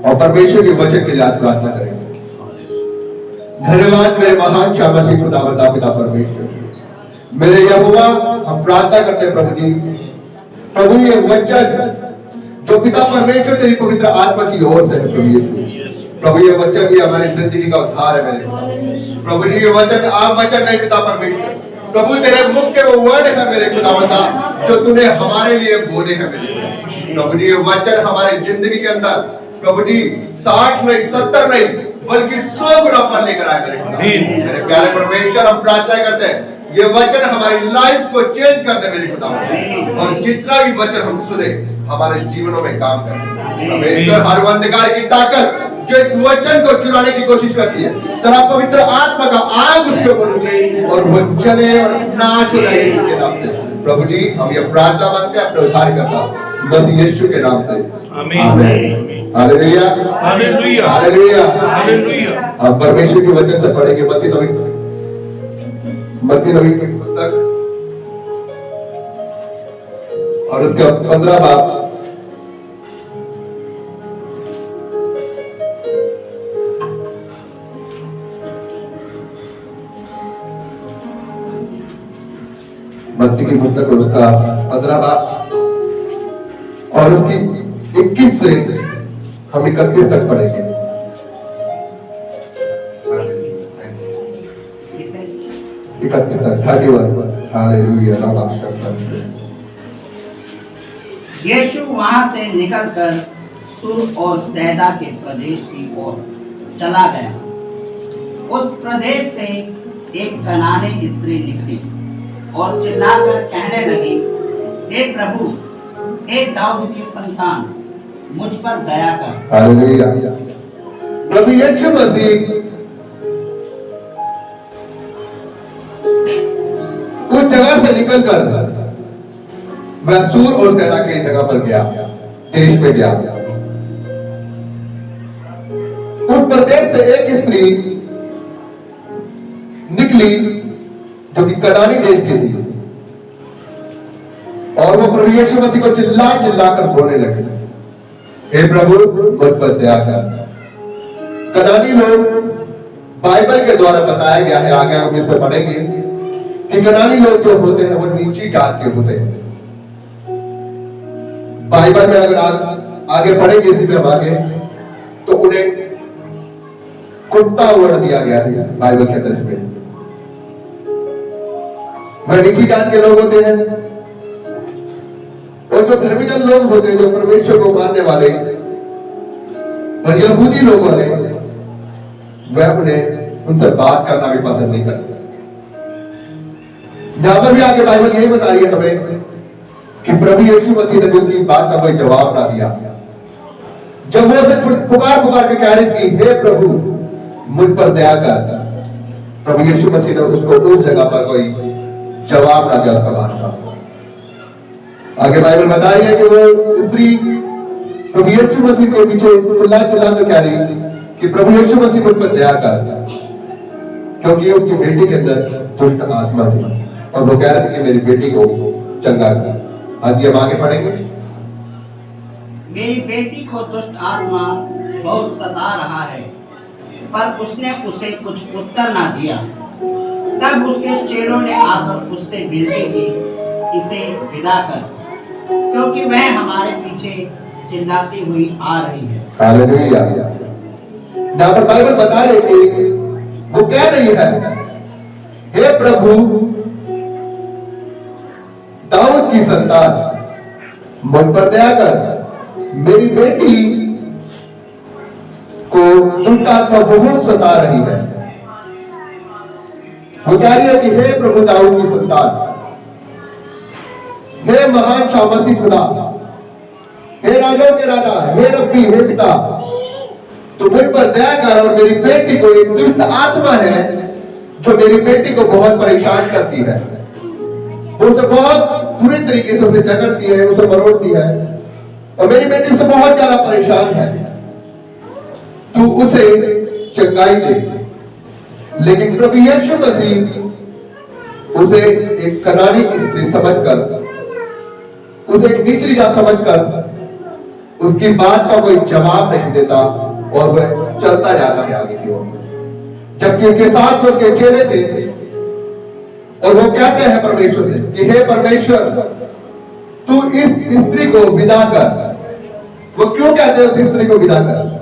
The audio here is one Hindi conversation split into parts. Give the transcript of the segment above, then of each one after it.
और परमेश्वर के वचन के लिए आज प्रार्थना करेंगे। धन्यवाद मेरे महान शाबाशी खुदावंद पिता परमेश्वर, मेरे यहोवा, हम प्रार्थना करते हैं प्रभु जी, प्रभु ये वचन जो पिता परमेश्वर तेरी पवित्र आत्मा की ओर से है प्रभु ये वचन भी हमारी जिंदगी का उद्धार है मेरे प्रभु जी। ये वचन आप वचन नहीं पिता परमेश्वर, प्रभु तेरे मुख के वो वर्ड है मेरे खुदावंदा जो तूने हमारे लिए बोले हैं मेरे प्रभु जी। ये वचन हमारी जिंदगी के अंदर प्रभु जी 60 नहीं 70 नहीं बल्कि 100 गुना फल लेकर आए मेरे प्यारे परमेश्वर। हम प्रार्थना करते हैं ये वचन हमारी लाइफ को चेंज कर दे मेरे खुदावंद, और जितना भी वचन हम सुने हमारे जीवनों में काम करे परमेश्वर। हर अंधकार की ताकत जो इस वचन को चुराने की कोशिश करती है, तेरा पवित्र आत्मा का आग उसके ऊपर उठे और वो चले और नाच उड़ाए के नाम से प्रभु जी। हम ये प्रार्थना मांगते हैं अपने उद्धारकर्ता मसीह यीशु के नाम से, आमीन। Hallelujah hallelujah hallelujah hallelujah. हम परमेश्वर के वचन से पढ़ेंगे मत्ती नबी की पुस्तक और उसका 15 बाब मत्ती की पुस्तक और उसका 15 बाब और उसकी 21 से हम 31 तक पढ़ेंगे। यीशु वहां से निकलकर सुर और सैदा के प्रदेश की ओर चला गया। उस प्रदेश से एक कनानी स्त्री निकली और चिल्लाकर कहने लगी, हे प्रभु, हे दाऊद की संतान, मुझ पर दया कर। हालेलुया। प्रभु यीशु मसीह उस जगह से निकलकर वह सूर और सैदा के जगह पर गया, देश में गया। उस प्रदेश से एक स्त्री निकली जो कि कनानी देश की थी, और वो प्रभु यीशु मसीह को चिल्ला कर बोलने लगी, हे प्रभु, मुझ पर दया कर। कनानी लोग बाइबल के द्वारा बताया गया है, आगे हम इस पर पढ़ेंगे कि कनानी लोग जो होते हैं वो नीची जात के होते हैं। बाइबल में अगर आप आगे पढ़ेंगे इसी पे हम आगे, तो उन्हें कुत्ता वर्ड दिया गया है बाइबल के अंदर में। वह नीची जात के लोग होते हैं, और जो धर्मीजन लोग होते हैं, जो परमेश्वर को मानने वाले और यहूदी लोग वाले, वह उन्हें उनसे बात करना भी पसंद नहीं करते। यहां पर भी आगे बाइबल यही बता रही है हमें कि प्रभु यीशु मसीह ने उनकी बात का कोई जवाब ना दिया। जब वो उसे पुकार के कह रही थी, हे प्रभु, मुझ पर दया कर, प्रभु यीशु मसीह ने उसको उस जगह पर कोई जवाब ना दिया उसका बात का। आगे बाइबल बता रही है कि वो स्त्री प्रभु यीशु मसीह के पीछे चिल्ला कर कह रही कि प्रभु यीशु मसीह मुझ पर दया कर, क्योंकि उसकी बेटी के अंदर दुष्ट आत्मा थी और वो कह रहे थे कि मेरी बेटी को चंगा कर। आज हम आगे पढ़ेंगे। मेरी बेटी को दुष्ट आत्मा बहुत सता रहा है, पर उसने उसे कुछ उत्तर ना दिया। तब उसके चेलों ने आकर उससे विनती की, इसे विदा कर, क्योंकि वह हमारे पीछे चिल्लाती हुई आ रही है। हालेलुया। यहाँ पर बाइबल बता रही है कि वो कह रही है, हे प्रभु, दाऊद की संतान, मुझ पर दया कर, मेरी बेटी को दुष्ट आत्मा बहुत सता रही है। वो कह रही है कि हे प्रभु दाऊद की संतान, हे महान सामर्थी खुदा, हे राजाओं के राजा, हे रब्बी, हे पिता, तो मुझ पर दया कर, और मेरी बेटी को एक दुष्ट आत्मा है जो मेरी बेटी को बहुत परेशान करती है। वो उसे बहुत बुरी तरीके से उसे जकड़ती है, उसे मरोड़ती है, और मेरी बेटी से बहुत ज्यादा परेशान है। तू उसे चंगाई दे। लेकिन प्रभु यीशु मसीह उसे एक कनानी की स्त्री समझकर, उसे एक निचली जात समझकर उसकी बात का कोई जवाब नहीं देता और वह चलता जाता है आगे की ओर। जबकि उनके साथ जो उनके चेले थे और वो कहते हैं परमेश्वर से कि हे परमेश्वर, तू इस स्त्री को विदा कर। वो क्यों कहते हैं उस स्त्री को विदा कर?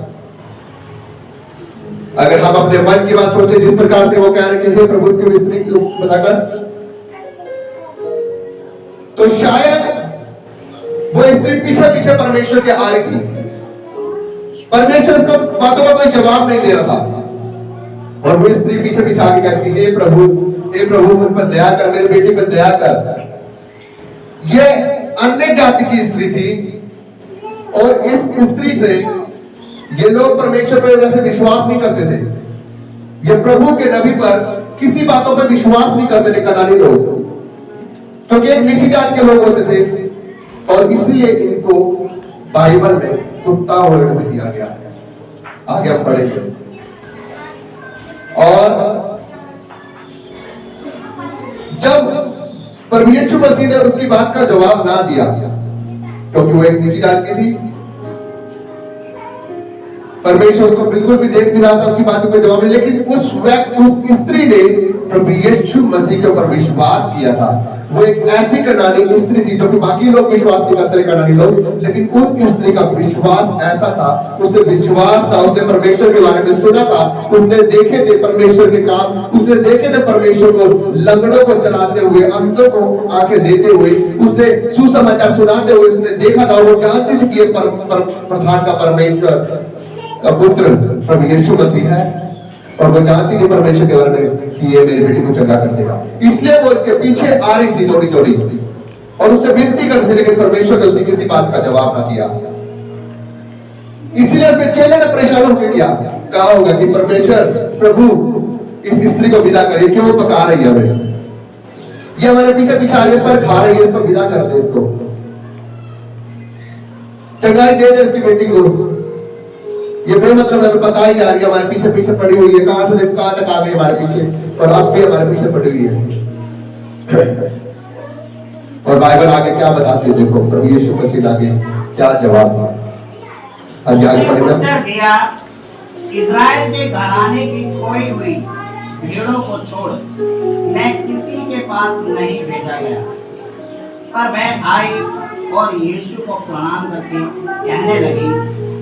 अगर हम अपने मन की बात सोचे जिस प्रकार से वो कह रहे हैं कि हे प्रभु क्यों स्त्री को विदा कर, तो शायद वो स्त्री पीछे पीछे परमेश्वर के आ रही थी। परमेश्वर को बातों का कोई जवाब नहीं दे रहा था और वो स्त्री पीछे पीछे आगे कहती है, हे प्रभु मुझ पर दया कर, मेरी बेटी पर दया कर। ये अन्य जाति की स्त्री थी और इस स्त्री से ये लोग परमेश्वर पर वैसे विश्वास नहीं करते थे। ये प्रभु के नबी पर किसी बातों पर विश्वास नहीं करते थे कनानी लोग, क्योंकि एक नीची जात के लोग होते थे और इसलिए इनको बाइबल में कुत्ता वर्ड भी दिया गया है। आगे हम पढ़ेंगे। और जब प्रभु यीशु मसीह ने उसकी बात का जवाब ना दिया, क्योंकि वो एक नीची जात की थी, परमेश्वर उसको बिल्कुल भी देख नहीं रहा था, उसकी बात को कोई जवाब नहीं, लेकिन उस स्त्री ने प्रभु यीशु मसीह के ऊपर विश्वास किया था। वो एक ऐसी कनानी स्त्री थी जो कि बाकी लोग विश्वास नहीं करते कनानी लोग, लेकिन उस स्त्री का विश्वास ऐसा था, उसे विश्वास था, उसने परमेश्वर के बारे में सुना था, उसने देखे थे परमेश्वर के काम, उसने देखे थे परमेश्वर को लंगड़ों को चलाते हुए, अंधों को आंखें देते हुए, उसने सुसमाचार सुनाते हुए उसने देखा था। वो जानती थी कि ये प्रधान का परमेश्वर का पुत्र प्रभु यीशु मसीह है और वो जानती थी परमेश्वर के बारे में कि ये मेरी बेटी को चंगा कर देगा। इसलिए वो इसके पीछे आ रही थी दौड़ी दौड़ी और उससे विनती करती थी, लेकिन परमेश्वर ने उसकी किसी बात का जवाब ना दिया। इसलिए उसके चेले ने परेशान होकर किया, कहा होगा कि परमेश्वर प्रभु इस स्त्री को विदा करे, क्यों पका रही है हमें, ये हमारे पीछे पीछे आगे सर खा रही है, इसको विदा कर दे, इसको चंगाई दे दे इसकी बेटी को। ये बेमतलब हमें पता ही जा रही है, हमारे पीछे पीछे पड़ी हुई है, कहां से कहां तक आ गई हमारे पीछे, और अब भी हमारे पीछे पड़ी हुई है। और बाइबल आगे क्या बताती है, देखो प्रभु यीशु मसीह आगे क्या जवाब दिया। उत्तर दिया, इस्राएल के घराने की खोई हुई भेड़ों को छोड़ मैं किसी के पास नहीं भेजा गया। पर वह आई और यीशु को प्रणाम करके कहने लगी,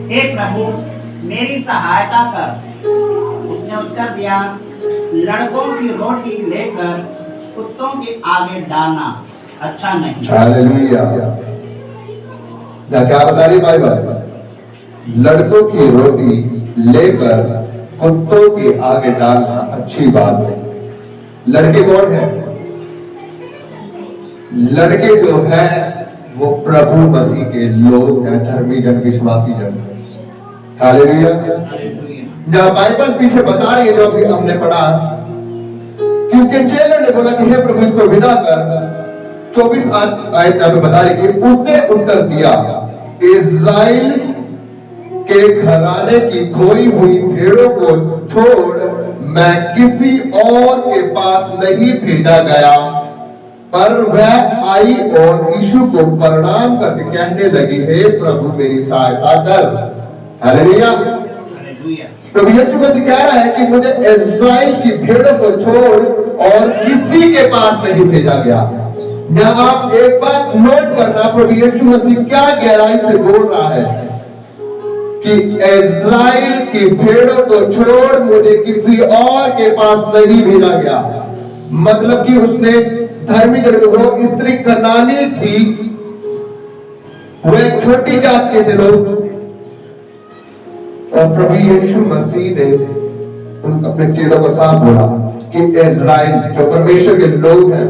हे प्रभु मेरी सहायता कर। उसने उत्तर दिया, लड़कों की रोटी लेकर कुत्तों के आगे डालना अच्छा नहीं। हालेलुया। क्या बता रही बाइबल? लड़कों की रोटी लेकर कुत्तों के आगे डालना अच्छी बात नहीं। लड़के कौन है? लड़के जो है वो प्रभु मसीह के लोग हैं, धर्मी जन, विश्वासी जन। हालेलुया। जब बाइबल पीछे बता रही है, जो अभी हमने पढ़ा कि उसके चेले ने बोला कि हे प्रभु इसको विदा कर, 24 आयत में बता रही कि उसने उत्तर दिया, इस्राएल के घराने की खोई हुई भेड़ों को छोड़ मैं किसी और के पास नहीं भेजा गया। पर वह आई और यीशु को प्रणाम करके कहने लगी, हे प्रभु मेरी सहायता कर। हालेलुया। प्रभु यीशु मसीह कह रहा है कि मुझे इस्राएल की भेड़ों को छोड़ और किसी के पास नहीं भेजा गया। यहां आप एक बात नोट करना, प्रभु यीशु मसीह क्या गहराई से बोल रहा है कि इस्राएल की भेड़ों को छोड़ मुझे किसी और के पास नहीं भेजा गया। मतलब कि उसने धर्मी जन को, वो स्त्री कनानी थी, वो एक छोटी जात के थे लोग, और प्रभु यीशु मसीह ने अपने चेलों को साफ बोला कि इस्राएल जो परमेश्वर के लोग हैं,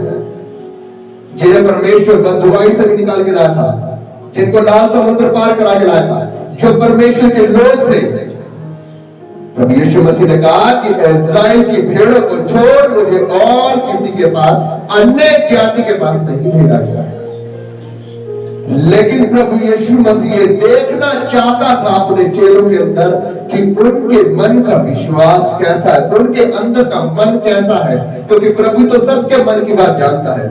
जिन्हें परमेश्वर बंधुआई से भी निकाल के लाया था, जिनको लाल समुद्र पार करा के लाया था, जो परमेश्वर के लोग थे, प्रभु यीशु मसीह ने कहा कि इस्राएल की भेड़ों को छोड़ मुझे और किसी के पास, अन्य जाति के पास नहीं भेजा गया। लेकिन प्रभु यीशु मसीह ये देखना चाहता था अपने चेलों के अंदर कि उनके मन का विश्वास कैसा है, उनके अंदर का मन कैसा है, क्योंकि प्रभु तो सबके मन की बात जानता है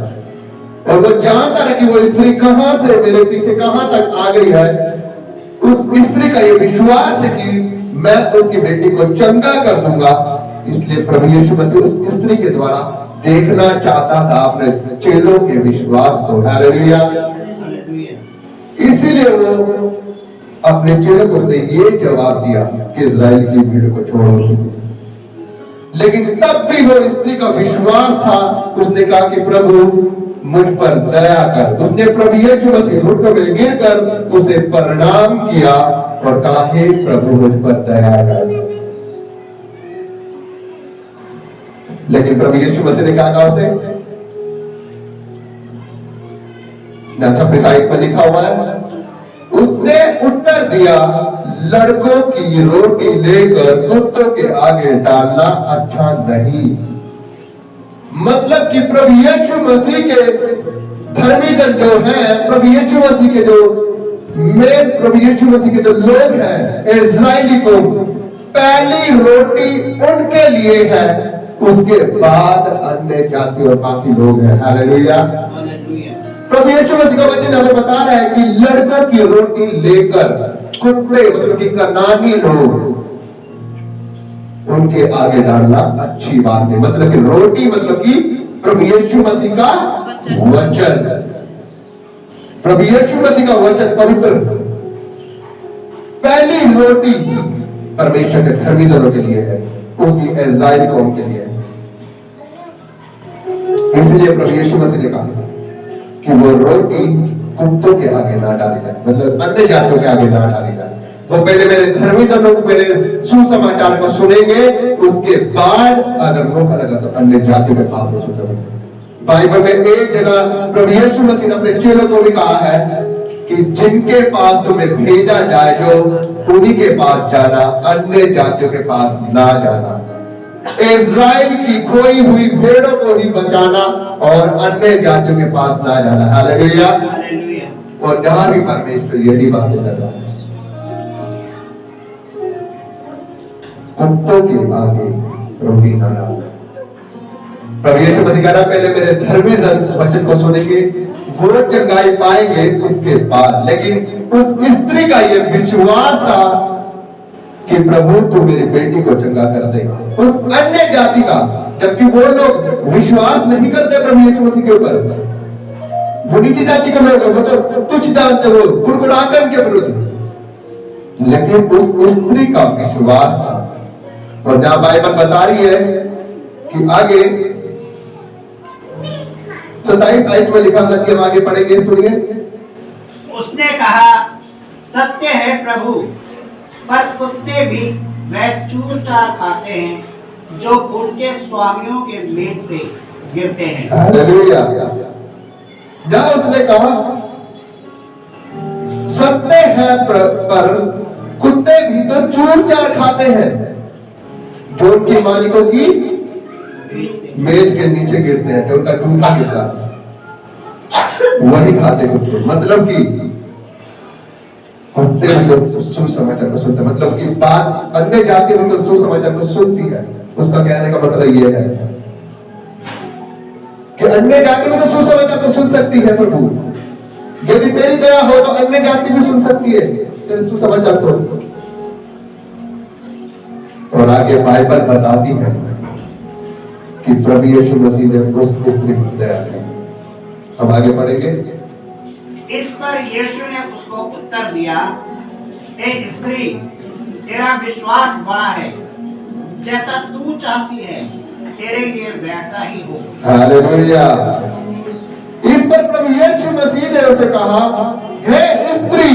और वो जानता है कि वो स्त्री कहां से मेरे पीछे कहां तक आ गई है उस स्त्री का ये विश्वास है कि मैं उसकी बेटी को चंगा कर दूंगा, इसलिए प्रभु यीशु मसीह उस स्त्री के द्वारा देखना चाहता था अपने चेलों के विश्वास को। हालेलुया। इसीलिए वो अपने चेलों को उसने ये जवाब दिया कि इजराइल की भीड़ को छोड़ो। लेकिन तब भी वो स्त्री का विश्वास था, उसने कहा कि प्रभु मुझ पर दया कर। उसने प्रभु यीशु मसीह घुटनों में गिरकर उसे प्रणाम किया और कहा, हे प्रभु मुझ पर दया कर। लेकिन प्रभु यीशु मसीह ने कहा उसे, अपनी साइड पर लिखा हुआ है, उसने उत्तर दिया, लड़कों की रोटी लेकर कुत्तों के आगे डालना अच्छा नहीं। मतलब कि प्रभु यीशु मसीह के धर्मी जन जो हैं, प्रभु यीशु मसीह के प्रभु यीशु मसीह के जो लोग हैं, इजरायली को पहली रोटी उनके लिए है, उसके बाद अन्य जाति और बाकी लोग हैं। हालेलुया। प्रभु यीशु मसीह का वचन हमें बता रहा है कि लड़कों की रोटी लेकर कुत्ते, मतलब कि कनानी लोग, उनके आगे डालना अच्छी बात नहीं। मतलब कि रोटी, मतलब कि प्रभु यीशु मसीह का वचन, प्रभु यीशु मसीह का वचन पवित्र पहली रोटी परमेश्वर के धर्मी जनों के लिए है, उसकी इज़राइल कौम के लिए है। इसलिए प्रभु यीशु मसीह ने कहा कि वो रोटी कुत्तों के आगे ना डाली जाए, मतलब अन्य जातियों के आगे ना डाली जाए। वो पहले मेरे धर्मी जनों को पहले सुसमाचार को सुनेंगे, उसके बाद अगर मौका लगा तो अन्य जातियों के पास वो सुनेंगे। बाइबल में एक जगह प्रभु यीशु मसीह ने अपने चेलों को भी कहा है कि जिनके पास तुम्हें भेजा जाए, जो उन्हीं के पास जाना, अन्य जातियों के पास ना जाना। इज़राइल की खोई हुई भेड़ों को ही बचाना और अन्य जातियों के पास ना जाना। हालेलुया। और जहां भी परमेश्वर यही बातें कर रहा है, कुत्तों के आगे रोटी ना डालना। प्रभु यीशु मसीह कह रहा, पहले मेरे धर्मी वचन को सुनेंगे, वो चंगाई पाएंगे उसके बाद। लेकिन उस स्त्री का ये विश्वास था कि प्रभु तू मेरी बेटी को चंगा कर देगा। उस अन्य जाति का, जबकि वो लोग विश्वास नहीं करते प्रभु यीशु मसीह के ऊपर, वो नीची जाति के लोग, वो तो तुच्छ जानते, वो गुड़गुड़ाकर के विरुद्ध। लेकिन उस स्त्री का विश्वास था। और जहां बाइबल बता रही है कि आगे 27 आयत में लिखा था कि हम आगे पढ़ेंगे, सुनिए। उसने कहा, सत्य है प्रभु, पर कुत्ते भी वह चूर चार खाते हैं जो उनके स्वामियों के मेज से गिरते हैं। हालेलुया। जहां उसने कहा सत्य है पर कुत्ते भी तो चूर चार खाते हैं जो उनके मालिकों की मेज के नीचे गिरते हैं, जो उनका जूता गिरता वही खाते कुत्ते। मतलब कि कुत्ते भी तो सुसमाचार को सुनते, मतलब कि बात अन्य जाति भी तो सुसमाचार को सुनती है। उसका कहने का मतलब ये है कि अन्य जाति भी तो सुसमाचार को सुन सकती है। प्रभु यदि तेरी दया हो तो अन्य जाति भी सुन सकती है तेरे सुसमाचार को। और आगे बाइबल बताती है कि प्रभु यीशु मसीह ने उस स्त्री की दया की। हम आगे पढ़ेंगे। इस पर यीशु ने उसको उत्तर दिया, हे स्त्री, तेरा विश्वास बड़ा है, जैसा तू चाहती है तेरे लिए वैसा ही हो। हालेलुया। इस पर प्रभु यीशु मसीह ने उसे कहा, हे स्त्री,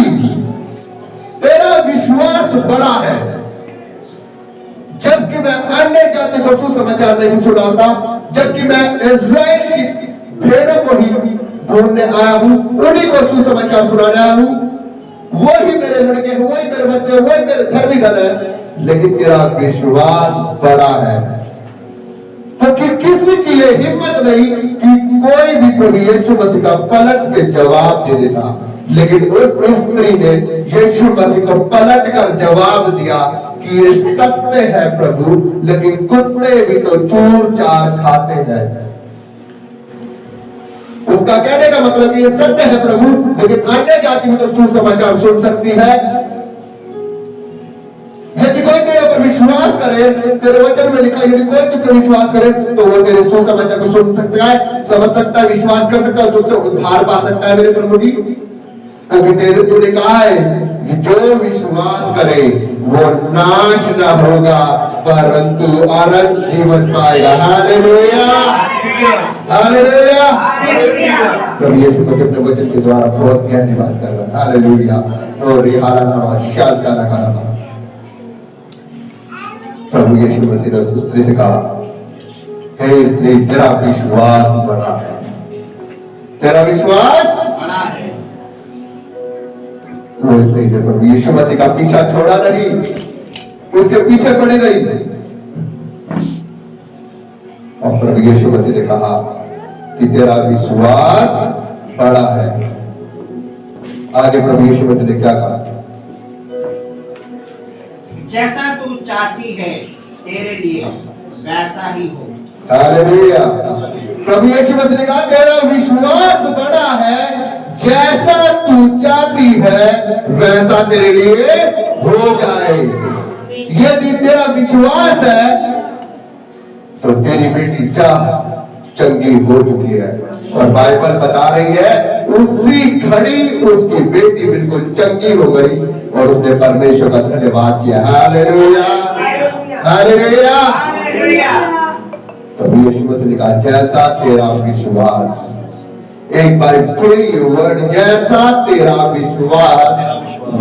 तेरा विश्वास बड़ा है। जबकि मैं अन्य जाति को सुसमाचार नहीं सुनाता, जबकि मैं इज़राइल की भेड़ों को ही ढूंढने आया हूं, उन्हीं को सुसमाचार सुनाने आया हूं, वही मेरे लड़के हैं, वही मेरे बच्चे, वही मेरे धर्मी धन है, लेकिन तेरा विश्वास बड़ा है। क्योंकि किसी की ये हिम्मत नहीं कि कोई भी प्रभु यीशु मसीह का पलट के जवाब दे देता, लेकिन उस स्त्री ने यीशु मसीह को पलट कर जवाब दिया कि ये सत्य है प्रभु, लेकिन कुत्ते भी तो चूर चार खाते हैं। उसका कहने का मतलब कि ये सत्य है प्रभु, लेकिन अन्य जाति भी तो सुसमाचार सुन सकती है। करे, तेरे वचन में लिखा यदि कोई तुझ पर विश्वास करे तो वो तेरे सुसमाचार को सुन सकता है, समझ सकता है, विश्वास कर सकता है, तुझसे उद्धार पा सकता है मेरे प्रभु जी। क्योंकि तेरे तूने कहा है कि जो विश्वास करे वो नाश न होगा परंतु अनंत जीवन पाएगा। Hallelujah, hallelujah. प्रभु यीशु मसीह अपने वचन के द्वारा बहुत गहरी बात कर रहा है। हालेलुया। और शाद का रखा प्रभु यीशु मसीह ने उस स्त्री से कहा, हे स्त्री तेरा विश्वास बड़ा है, तेरा विश्वास बड़ा है। वो स्त्री ने प्रभु यीशु मसीह का पीछा छोड़ा नहीं, उसके पीछे पड़ी रही। और प्रभु यीशु मसीह ने कहा कि तेरा विश्वास बड़ा है। आगे प्रभु यीशु मसीह ने क्या कहा? जैसा तू चाहती है तेरे लिए वैसा ही हो। हालेलुया। प्रभु यीशु मसीह ने कहा तेरा विश्वास बड़ा है, जैसा तू चाहती है वैसा तेरे लिए हो जाए। यदि तेरा विश्वास है तो तेरी बेटी चाह चंगी हो चुकी है। और बाइबल बता रही है उसी घड़ी उसकी बेटी बिल्कुल चंगी हो गई और उसने परमेश्वर का धन्यवाद किया। Hallelujah, hallelujah. प्रभु यीशु मसीह ने कहा जैसा तेरा विश्वास, एक बार फिर ये वर्ड, जैसा तेरा विश्वास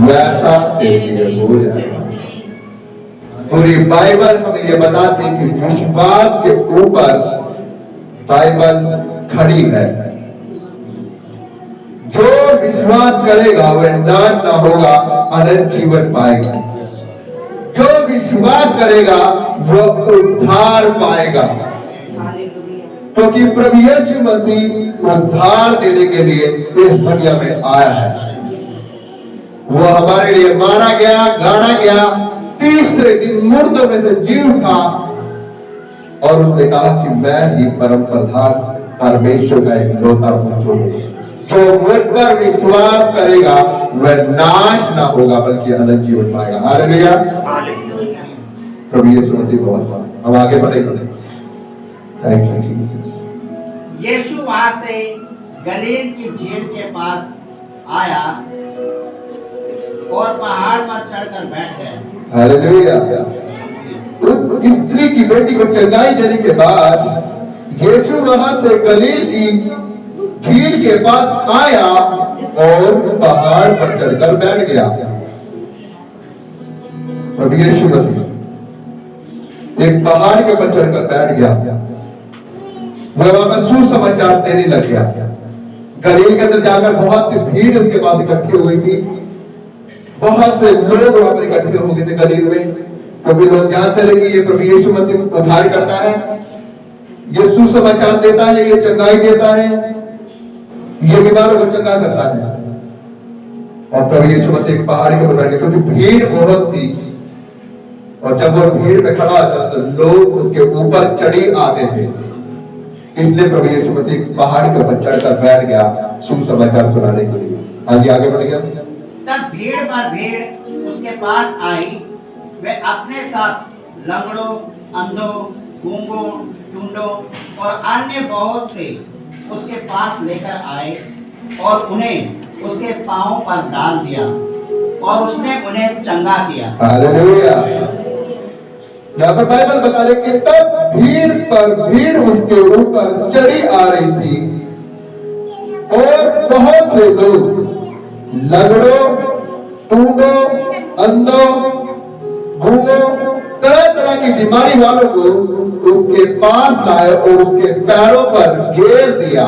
वैसा तेरे लिए हो जाएगा। पूरी बाइबल हमें ये बताती है कि विश्वास के ऊपर बाइबल खड़ी है। जो विश्वास करेगा वह नाश ना होगा, अनंत जीवन पाएगा। जो विश्वास करेगा वह उद्धार पाएगा। क्योंकि प्रभु यीशु मसीह उद्धार देने के लिए इस दुनिया में आया है। वो हमारे लिए मारा गया, गाड़ा गया, तीसरे दिन मुर्दों में से जी उठा और उसने कहा कि मैं ही परम प्रधान परमेश्वर का एक लौता पुत्र हूं। जो मुझ पर विश्वास करेगा वह नाश ना होगा बल्कि अनंत जीवन पाएगा। हालेलुया, प्रभु यीशु मसीह बहुत बड़ा। हम आगे बढ़ेंगे। Thank you Jesus. यीशु वहां से गलील की झील के पास आया और पहाड़ पर चढ़कर बैठ गया। हालेलुया। स्त्री की बेटी को चंगाई देने के बाद यीशु वहां से गलील की झील के पास आया और पहाड़ पर चढ़कर बैठ गया। प्रभु यीशु मसीह एक पहाड़ के ऊपर चढ़कर बैठ गया। वह वहां पर सुसमाचार देने लग गया। गलील के अंदर जाकर बहुत सी भीड़ उसके पास इकट्ठी हो गई थी। बहुत से लोग वहां पर इकट्ठे हो गए थे गलील में, क्योंकि लोग जानते रहे कि ये प्रभु यीशु मसीह उद्धार करता है, ये सुसमाचार देता है, ये चंगाई देता है, ये बीमारों को चंगा करता है। और प्रभु यीशु मसीह एक पहाड़ के ऊपर बैठे, क्योंकि भीड़ बहुत थी और जब वो भीड़ में खड़ा होता तो लोग उसके ऊपर चढ़ी आते थे। इसलिए प्रभु यीशु मसीह पहाड़ के ऊपर चढ़कर बैठ गया सुसमाचार सुनाने के लिए। आगे आगे बढ़ गया। तब भीड़ पर भीड़ उसके पास आई। वे अपने साथ लंगड़ों, अंधों, गूंगों, टूंडों और अन्य बहुत से उसके पास लेकर आए और उन्हें उसके पांवों पर डाल दिया और उसने उन्हें चंगा किया। हालेलुया। यहाँ पर बाइबल बता रहे कि तब भीड़ पर भीड़ उसके ऊपर चढ़ी आ रही थी और बहुत से लोग लंगड़ों, टूंडों, अंधों, गूंगों, तरह तरह की बीमारी वालों को उसके पास लाए और उसके पैरों पर घेर दिया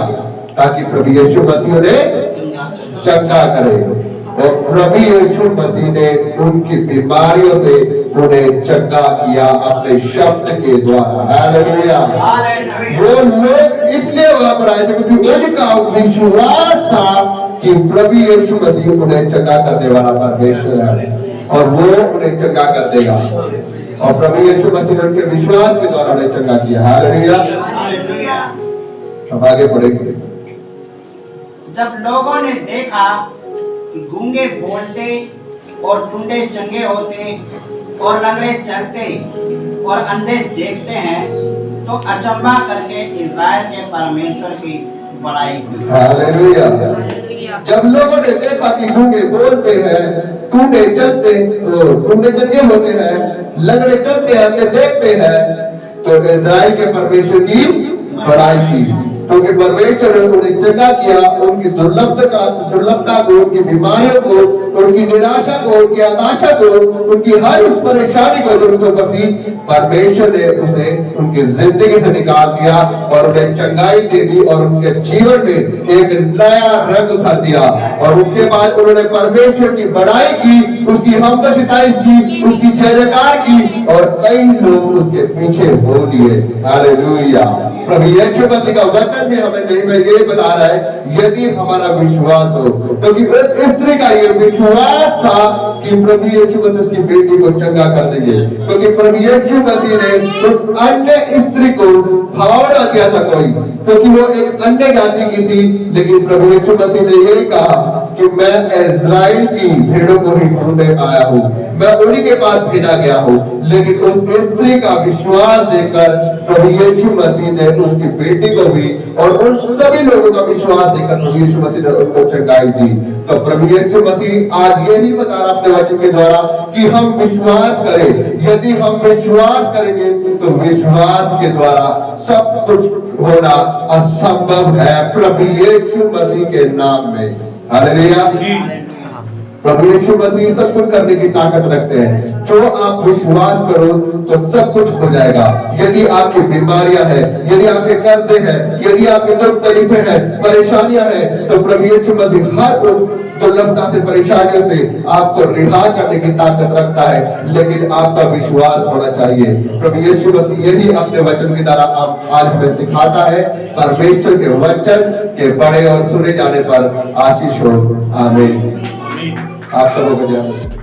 ताकि प्रभु यीशु मसीह ने चंगा करे। और प्रभु यीशु मसीह ने उनकी बीमारियों से उन्हें चंगा किया अपने शब्द के द्वारा। हालेलुया। वो लोग इसलिए वहां पर आए थे क्योंकि उनका विश्वास था कि प्रभु यीशु मसीह उन्हें चंगा करने वाला परमेश्वर है और वो उन्हें चंगा कर देगा। और प्रभु यीशु मसीह ने उनके विश्वास के द्वारा उन्हें चंगा किया। हालेलुया। अब आगे बढ़ेंगे। जब लोगों ने देखा कि गूंगे बोलते और टूंडे चंगे होते और लंगड़े चलते और अंधे देखते हैं तो अचंभा करके इज़राइल के परमेश्वर की बड़ाई की। हालेलुया। जब लोगों ने देखा कि गूंगे बोलते हैं, टूटे चलते, टूटे चंगे होते हैं, लंगड़े चलते हैं, अंधे देखते हैं, तो इज़राइल के परमेश्वर की बड़ाई की, क्योंकि परमेश्वर ने उन्हें चंगा किया, उनकी दुर्लभता को, उनकी बीमारियों को, उनकी निराशा को, उनकी हताशा को, उनकी हर उस परेशानी को जो उनके प्रति परमेश्वर ने उसे उनकी जिंदगी से निकाल दिया और उन्हें चंगाई दे दी और उनके जीवन में एक नया रंग भर दिया। और उसके बाद उन्होंने परमेश्वर की बड़ाई की, उसकी हमद सिताइश की, उसकी जय जयकार की और कई लोग उसके पीछे हो लिए। हालेलुया। प्रभु यीशु मसीह का वचन भी हमें नहीं में ये बता रहा है, यदि हमारा विश्वास हो, क्योंकि उस स्त्री का ये विश्वास था कि प्रभु यीशु मसीह उसकी बेटी को चंगा कर देंगे, क्योंकि प्रभु यीशु मसीह ने उस अन्य स्त्री को भाव ना दिया था कोई, क्योंकि वो एक अन्य जाति की थी, लेकिन प्रभु यीशु मसीह ने यही कहा कि मैं इज़राइल की भेड़ों को ही ढूंढने आया हूँ, मैं उन्हीं के पास भेजा गया हूँ। लेकिन उस स्त्री का विश्वास देखकर प्रभु यीशु मसीह ने उसकी बेटी को भी और उन सभी लोगों का विश्वास देखकर प्रभु यीशु मसीह ने उनको चंगाई दी। तो प्रभु यीशु मसीह आज यही बता रहा अपने वचन के द्वारा कि हम विश्वास करें। यदि हम विश्वास करेंगे तो विश्वास के द्वारा सब कुछ होना असंभव है प्रभु यीशु मसीह के नाम में। हालेलुया। प्रभु यीशु मसीह सब कुछ करने की ताकत रखते हैं। जो आप विश्वास करो तो सब कुछ हो जाएगा। यदि आपकी बीमारियां हैं, यदि आपके कर्जे हैं, यदि आपके दुख तकलीफें हैं, परेशानियां हैं, तो प्रभु यीशु मसीह हर उस दुर्लभता से, परेशानियों से आपको रिहा करने की ताकत रखता है, लेकिन आपका विश्वास होना चाहिए। प्रभु यीशु मसीह यही अपने वचन के द्वारा आज हमें सिखाता है। परमेश्वर के वचन के बड़े और सुने जाने पर आशीष हो। आमीन। आप सबों को जय।